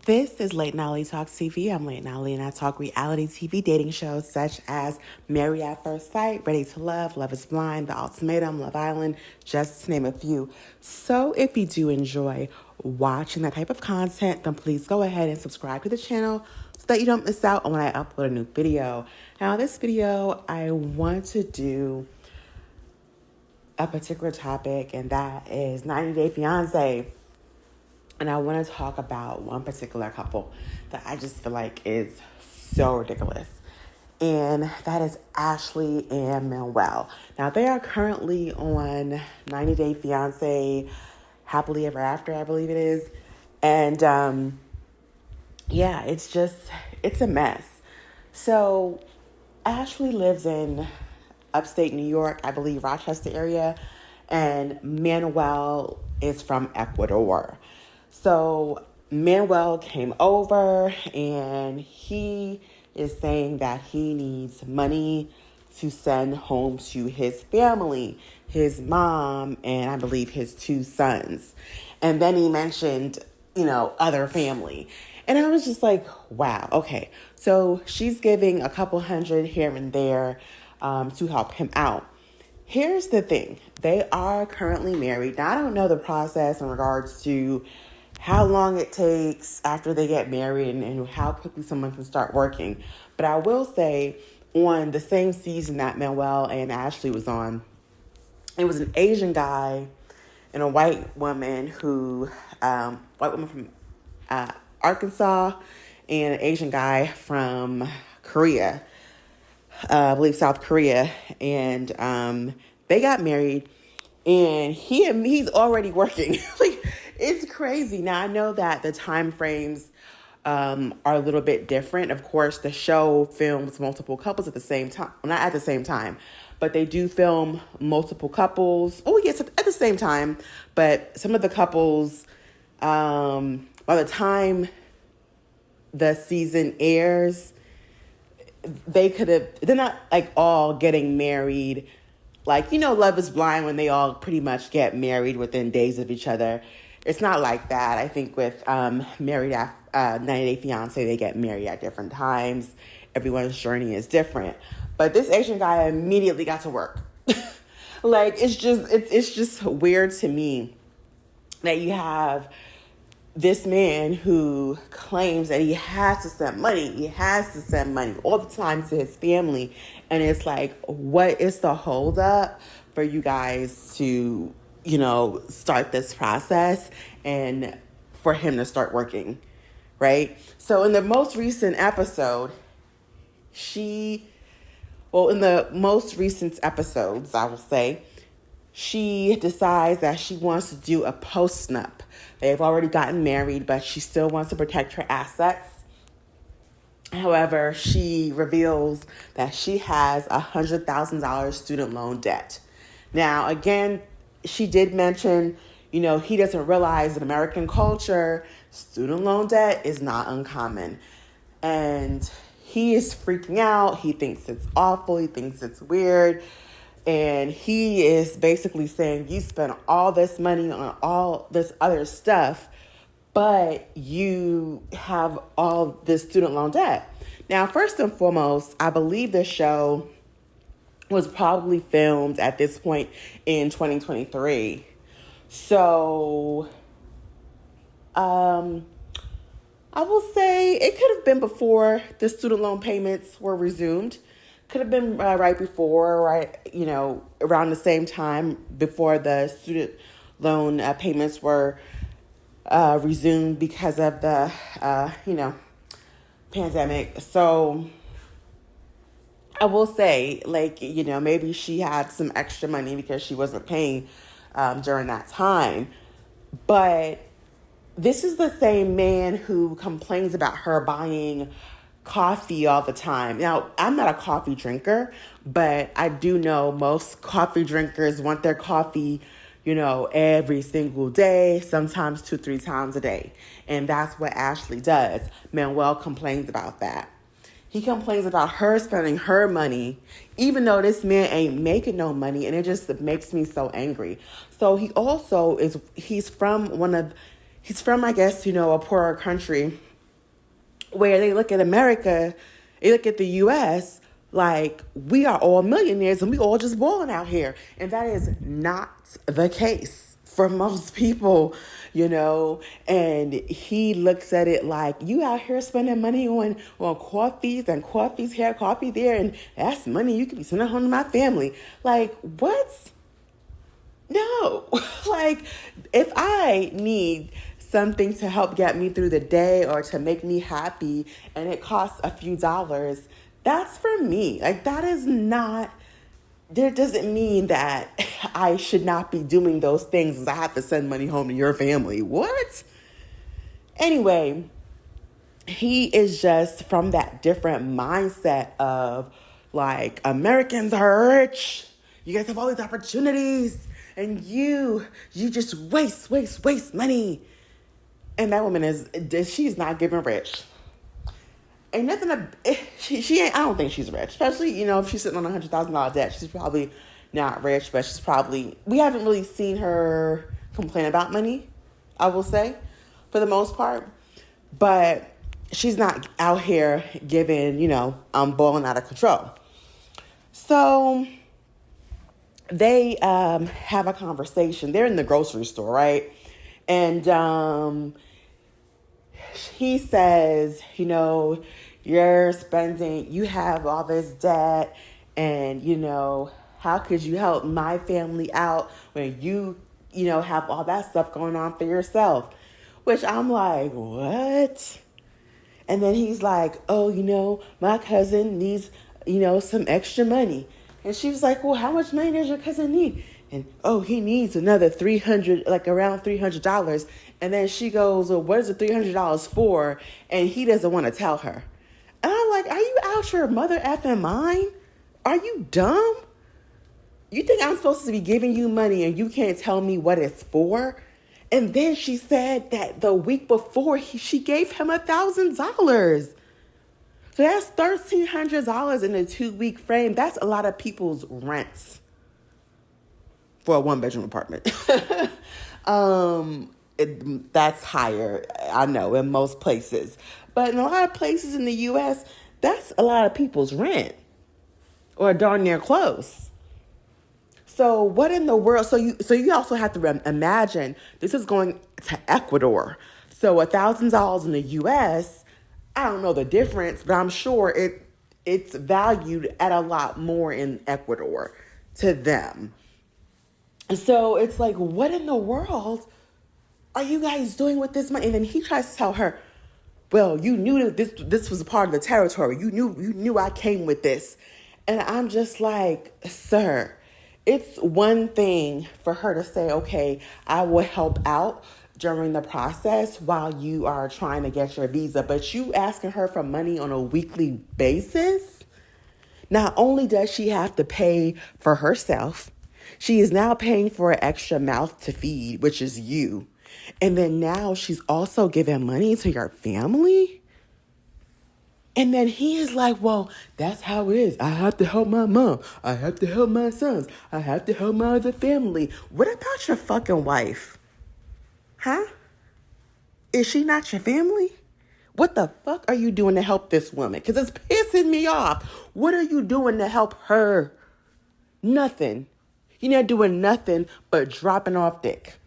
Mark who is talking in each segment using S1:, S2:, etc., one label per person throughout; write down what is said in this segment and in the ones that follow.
S1: This is Late Nolly Talks TV. I'm Late Nolly, and I talk reality TV dating shows such as Married at First Sight, Ready to Love, Love is Blind, The Ultimatum, Love Island, just to name a few. So if you do enjoy watching that type of content, then please go ahead and subscribe to the channel so that you don't miss out on when I upload a new video. Now, this video, I want to do a particular topic, and that is 90 Day Fiancé. And I want to talk about one particular couple that I just feel like is so ridiculous. And that is Ashley and Manuel. Now, they are currently on 90 Day Fiancé, Happily Ever After, I believe it is. And yeah, it's a mess. So Ashley lives in upstate New York, I believe Rochester area. And Manuel is from Ecuador. So Manuel came over and he is saying that he needs money to send home to his family, his mom, and I believe his two sons. And then he mentioned, other family. And I was just like, wow, okay. So she's giving a couple hundred here and there to help him out. Here's the thing. They are currently married. Now, I don't know the process in regards to how long it takes after they get married and how quickly someone can start working. But I will say, on the same season that Manuel and Ashley was on, it was an Asian guy and a white woman white woman from Arkansas and an Asian guy from Korea, I believe South Korea. And they got married, and he's already working. It's crazy. Now, I know that the time frames are a little bit different. Of course, the show films multiple couples at the same time. Well, not at the same time, but they do film multiple couples. Oh, yes, at the same time. But some of the couples, by the time the season airs, they're not like all getting married. Love is Blind, when they all pretty much get married within days of each other. It's not like that. I think with Married at 90 Day Fiancé, they get married at different times. Everyone's journey is different. But this Asian guy immediately got to work. It's just weird to me that you have this man who claims that he has to send money. He has to send money all the time to his family. And it's like, what is the holdup for you guys to start this process and for him to start working, right? So in the most recent episode, in the most recent episodes, I will say, she decides that she wants to do a post-nup. They've already gotten married, but she still wants to protect her assets. However, she reveals that she has $100,000 student loan debt. Now, again, she did mention, he doesn't realize in American culture, student loan debt is not uncommon. And he is freaking out. He thinks it's awful. He thinks it's weird. And he is basically saying, you spent all this money on all this other stuff, but you have all this student loan debt. Now, first and foremost, I believe the show was probably filmed at this point in 2023. So, I will say it could have been before the student loan payments were resumed. Could have been right before, around the same time before the student loan payments were resumed because of the, pandemic. So I will say, maybe she had some extra money because she wasn't paying during that time. But this is the same man who complains about her buying coffee all the time. Now, I'm not a coffee drinker, but I do know most coffee drinkers want their coffee, every single day, sometimes 2-3 times a day. And that's what Ashley does. Manuel complains about that. He complains about her spending her money, even though this man ain't making no money, and it just makes me so angry. So he's from, I guess, a poorer country, where they look at America, they look at the U.S. like we are all millionaires and we all just balling out here. And that is not the case for most people, you know. And he looks at it like, you out here spending money on coffees and coffees here, coffee there, and that's money you could be sending home to my family. Like, what? No. Like, if I need something to help get me through the day or to make me happy and it costs a few dollars, that's for me. Like, that is not, that doesn't mean that I should not be doing those things as I have to send money home to your family. What? Anyway, he is just from that different mindset of like, Americans are rich. You guys have all these opportunities and you just waste money. And that woman she's not giving rich. Ain't nothing, she ain't, I don't think she's rich. Especially, you know, if she's sitting on $100,000 debt, she's probably not rich, but she's probably, we haven't really seen her complain about money, I will say, for the most part. But she's not out here giving, you know, balling out of control. So they have a conversation. They're in the grocery store, right? And he says, you know, you have all this debt, and, you know, how could you help my family out when you know, have all that stuff going on for yourself? Which I'm like, what? And then he's like, oh, you know, my cousin needs, you know, some extra money. And she was like, well, how much money does your cousin need? And, oh, he needs another $300, like around $300. And then she goes, well, what is the $300 for? And he doesn't want to tell her. And I'm like, are you out your mother effing mind? Are you dumb? You think I'm supposed to be giving you money and you can't tell me what it's for? And then she said that the week before she gave him $1,000. So that's $1,300 in a 2-week frame. That's a lot of people's rents for a 1-bedroom apartment. That's higher, I know, in most places. But in a lot of places in the U.S., that's a lot of people's rent, or darn near close. So what in the world? So you also have to imagine this is going to Ecuador. So $1,000 in the U.S., I don't know the difference, but I'm sure it's valued at a lot more in Ecuador to them. So it's like, what in the world are you guys doing with this money? And then he tries to tell her, well, you knew that this was a part of the territory. You knew I came with this. And I'm just like, sir, it's one thing for her to say, okay, I will help out during the process while you are trying to get your visa. But you asking her for money on a weekly basis? Not only does she have to pay for herself, she is now paying for an extra mouth to feed, which is you. And then now she's also giving money to your family? And then he is like, well, that's how it is. I have to help my mom. I have to help my sons. I have to help my other family. What about your fucking wife? Huh? Is she not your family? What the fuck are you doing to help this woman? Because it's pissing me off. What are you doing to help her? Nothing. You're not doing nothing but dropping off dick.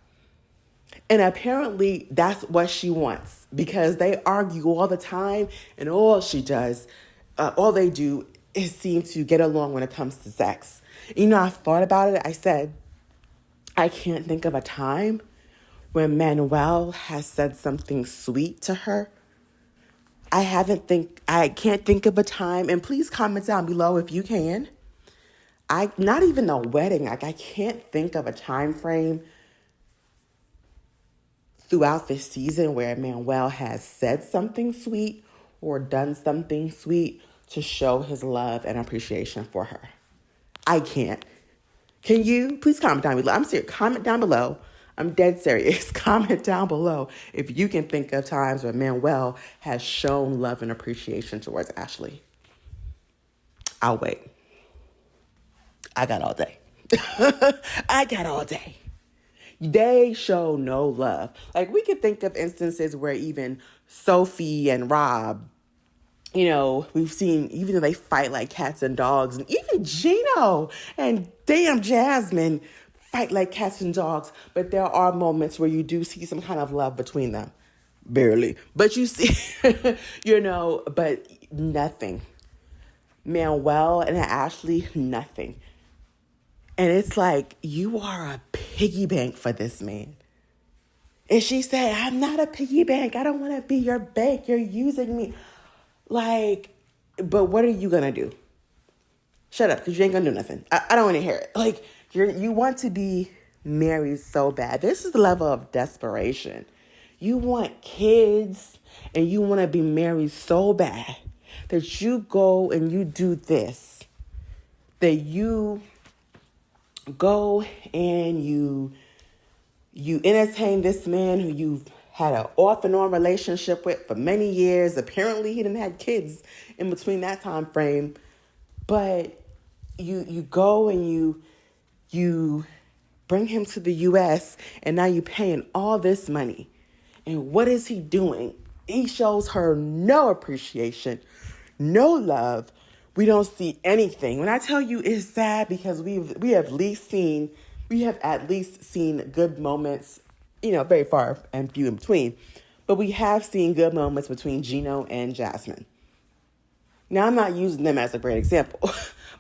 S1: And apparently that's what she wants, because they argue all the time, and all they do is seem to get along when it comes to sex. You know, I thought about it. I said, I can't think of a time when Manuel has said something sweet to her. I can't think of a time, and please comment down below if you can. Not even a wedding. Like, I can't think of a time frame throughout this season where Manuel has said something sweet or done something sweet to show his love and appreciation for her. I can't. Can you? Please comment down below. I'm serious. Comment down below. I'm dead serious. Comment down below if you can think of times where Manuel has shown love and appreciation towards Ashley. I'll wait. I got all day. I got all day. They show no love. Like, we could think of instances where even Sophie and Rob we've seen, even though they fight like cats and dogs, and even Gino and damn Jasmine fight like cats and dogs, but there are moments where you do see some kind of love between them. Barely. But you see, but nothing. Manuel and Ashley, nothing. And it's like, you are a piggy bank for this man. And she said, I'm not a piggy bank. I don't want to be your bank. You're using me. Like, but what are you going to do? Shut up, because you ain't going to do nothing. I don't want to hear it. Like, you want to be married so bad. This is the level of desperation. You want kids and you want to be married so bad that you go and you do this. That you go and you entertain this man who you've had an off and on relationship with for many years. Apparently he didn't have kids in between that time frame. But you go and you bring him to the U.S. and now you're paying all this money. And what is he doing? He shows her no appreciation, no love. We don't see anything. When I tell you it's sad, because we have at least seen good moments, very far and few in between. But we have seen good moments between Gino and Jasmine. Now, I'm not using them as a great example,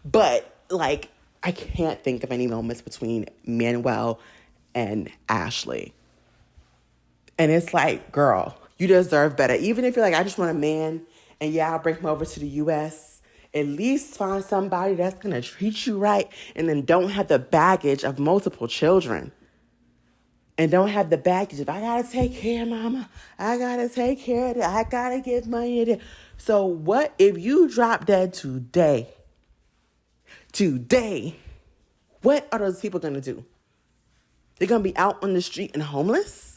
S1: but like, I can't think of any moments between Manuel and Ashley. And it's like, girl, you deserve better. Even if you're like, I just want a man, and yeah, I'll bring him over to the U.S., at least find somebody that's going to treat you right and then don't have the baggage of multiple children. And don't have the baggage of, I got to take care of mama. I got to take care of it. I got to give money to it. So what if you drop dead today, what are those people going to do? They're going to be out on the street and homeless?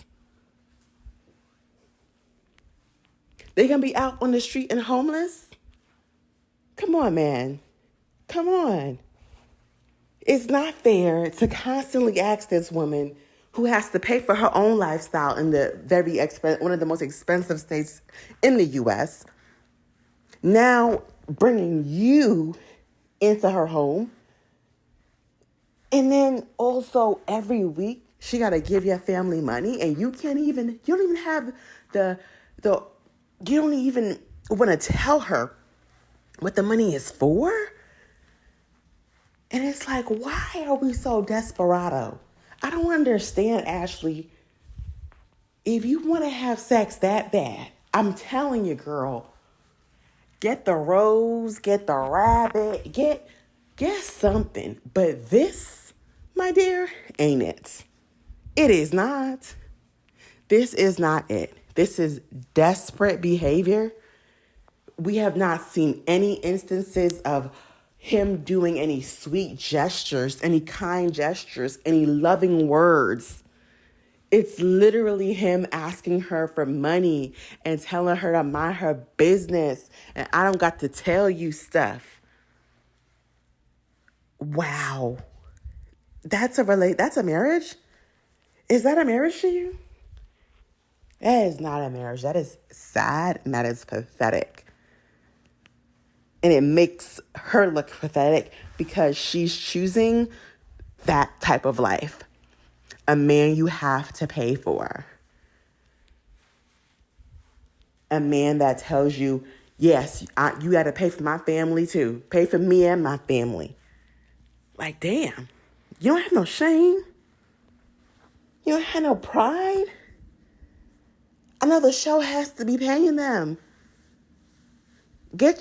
S1: They're going to be out on the street and homeless? Come on, man. Come on. It's not fair to constantly ask this woman who has to pay for her own lifestyle in the one of the most expensive states in the U.S., now bringing you into her home. And then also every week she got to give your family money, and you don't even have you don't even want to tell her what the money is for. And it's like, why are we so desperado? I don't understand, Ashley. If you want to have sex that bad, I'm telling you, girl, get the rose, get the rabbit, get something. But this, my dear, ain't it. It is not. This is not it. This is desperate behavior. We have not seen any instances of him doing any sweet gestures, any kind gestures, any loving words. It's literally him asking her for money and telling her to mind her business. And I don't got to tell you stuff. Wow. That's a marriage? Is that a marriage to you? That is not a marriage. That is sad and that is pathetic. And it makes her look pathetic because she's choosing that type of life. A man you have to pay for. A man that tells you, yes, you got to pay for my family too. Pay for me and my family. Like, damn. You don't have no shame. You don't have no pride. I know the show has to be paying them.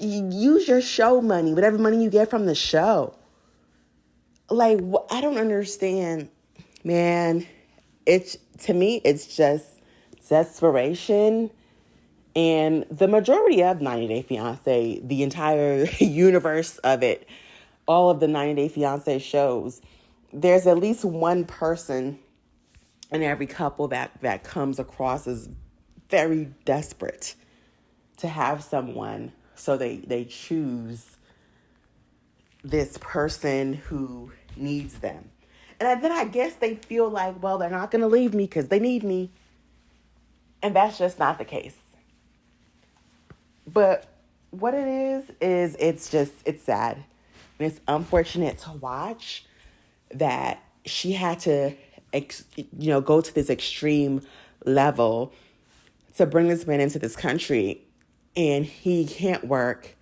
S1: Use your show money, whatever money you get from the show. Like, I don't understand, man. To me, it's just desperation. And the majority of 90 Day Fiancé, the entire universe of it, all of the 90 Day Fiancé shows, there's at least one person in every couple that comes across as very desperate to have someone. So they choose this person who needs them. And then I guess they feel like, well, they're not going to leave me because they need me. And that's just not the case. But what it is it's sad. And it's unfortunate to watch that she had to, go to this extreme level to bring this man into this country, and he can't work.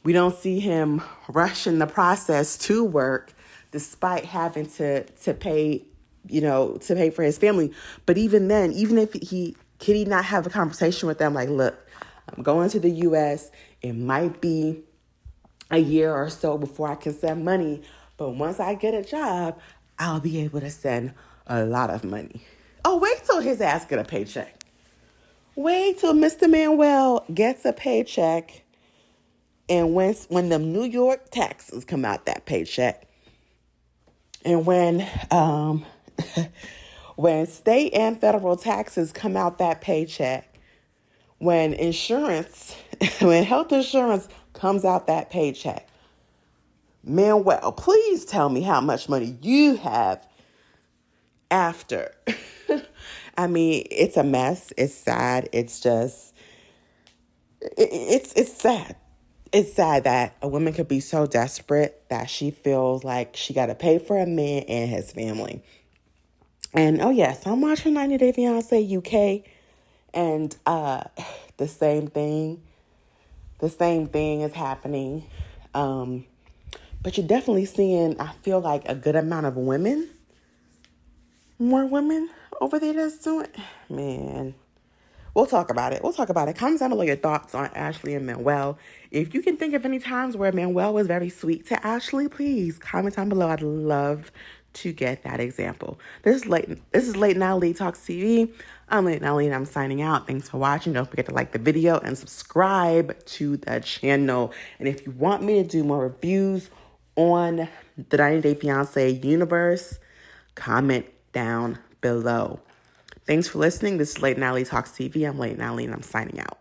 S1: We don't see him rushing the process to work, despite having to pay, to pay for his family. But even then, even if could he not have a conversation with them like, look, I'm going to the U.S. It might be a year or so before I can send money, but once I get a job, I'll be able to send a lot of money. Oh, wait till his ass get a paycheck. Wait till Mr. Manuel gets a paycheck, and when the New York taxes come out that paycheck, and when when state and federal taxes come out that paycheck, when when health insurance comes out that paycheck, Manuel, please tell me how much money you have after. I mean, it's a mess. It's sad. It's just, it's sad. It's sad that a woman could be so desperate that she feels like she got to pay for a man and his family. And, oh, yes, I'm watching 90 Day Fiancé UK, and the same thing is happening. But you're definitely seeing, I feel like, a good amount of more women over there that's doing, man. We'll talk about it. Comment down below your thoughts on Ashley and Manuel. If you can think of any times where Manuel was very sweet to Ashley, please comment down below. I'd love to get that example. This is Late Night Lee Talks TV. I'm Late Night Lee and I'm signing out. Thanks for watching. Don't forget to like the video and subscribe to the channel. And if you want me to do more reviews on the 90 Day Fiancé universe, comment down below. Thanks for listening. This is Late Night Lee Talks TV. I'm Late Night Lee and I'm signing out.